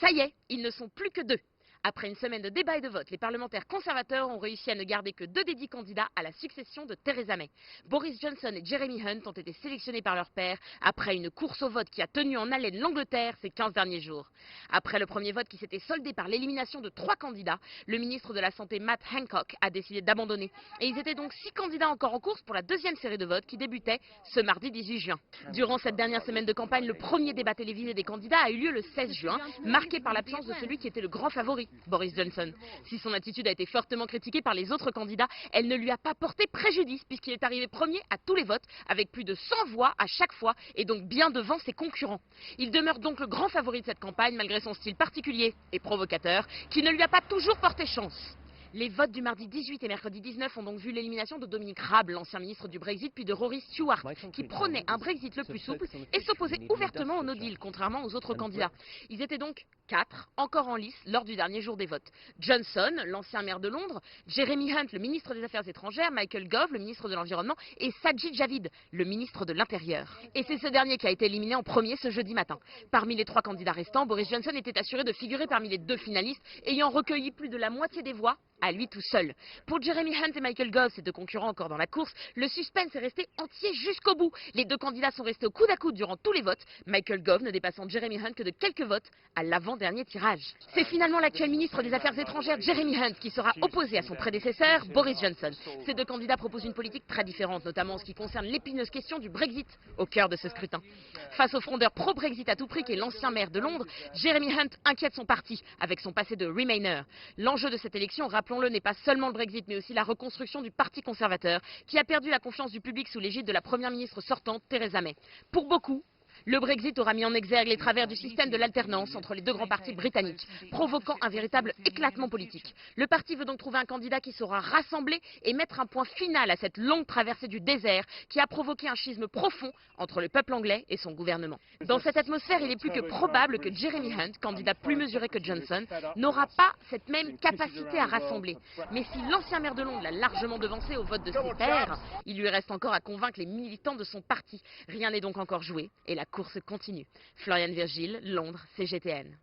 Ça y est, ils ne sont plus que deux. Après une semaine de débats et de votes, les parlementaires conservateurs ont réussi à ne garder que 2 des 10 candidats à la succession de Theresa May. Boris Johnson et Jeremy Hunt ont été sélectionnés par leur père après une course au vote qui a tenu en haleine l'Angleterre ces 15 derniers jours. Après le premier vote qui s'était soldé par l'élimination de 3 candidats, le ministre de la Santé Matt Hancock a décidé d'abandonner. Et ils étaient donc 6 candidats encore en course pour la deuxième série de votes qui débutait ce mardi 18 juin. Durant cette dernière semaine de campagne, le premier débat télévisé des candidats a eu lieu le 16 juin, marqué par l'absence de celui qui était le grand favori, Boris Johnson. Si son attitude a été fortement critiquée par les autres candidats, elle ne lui a pas porté préjudice puisqu'il est arrivé premier à tous les votes avec plus de 100 voix à chaque fois et donc bien devant ses concurrents. Il demeure donc le grand favori de cette campagne malgré son style particulier et provocateur qui ne lui a pas toujours porté chance. Les votes du mardi 18 et mercredi 19 ont donc vu l'élimination de Dominic Raab, l'ancien ministre du Brexit, puis de Rory Stewart, qui prônait un Brexit le plus souple et s'opposait ouvertement au no deal, contrairement aux autres candidats. Ils étaient donc 4 encore en lice lors du dernier jour des votes. Johnson, l'ancien maire de Londres, Jeremy Hunt, le ministre des Affaires étrangères, Michael Gove, le ministre de l'Environnement, et Sajid Javid, le ministre de l'Intérieur. Et c'est ce dernier qui a été éliminé en premier ce jeudi matin. Parmi les 3 candidats restants, Boris Johnson était assuré de figurer parmi les 2 finalistes, ayant recueilli plus de la moitié des voix à lui tout seul. Pour Jeremy Hunt et Michael Gove, ces 2 concurrents encore dans la course, le suspense est resté entier jusqu'au bout. Les 2 candidats sont restés au coude à coude durant tous les votes, Michael Gove ne dépassant Jeremy Hunt que de quelques votes à l'avant-dernier tirage. C'est finalement l'actuel ministre des Affaires étrangères Jeremy Hunt qui sera opposé à son prédécesseur Boris Johnson. Ces 2 candidats proposent une politique très différente, notamment en ce qui concerne l'épineuse question du Brexit au cœur de ce scrutin. Face au frondeur pro-Brexit à tout prix qu'est l'ancien maire de Londres, Jeremy Hunt inquiète son parti avec son passé de Remainer. L'enjeu de cette élection, rappelons-le, n'est pas seulement le Brexit, mais aussi la reconstruction du Parti conservateur, qui a perdu la confiance du public sous l'égide de la première ministre sortante, Theresa May. Pour beaucoup, le Brexit aura mis en exergue les travers du système de l'alternance entre les 2 grands partis britanniques, provoquant un véritable éclatement politique. Le parti veut donc trouver un candidat qui saura rassembler et mettre un point final à cette longue traversée du désert qui a provoqué un schisme profond entre le peuple anglais et son gouvernement. Dans cette atmosphère, il est plus que probable que Jeremy Hunt, candidat plus mesuré que Johnson, n'aura pas cette même capacité à rassembler. Mais si l'ancien maire de Londres l'a largement devancé au vote de ses pairs, il lui reste encore à convaincre les militants de son parti. Rien n'est donc encore joué et la course continue. Floriane Virgile, Londres, CGTN.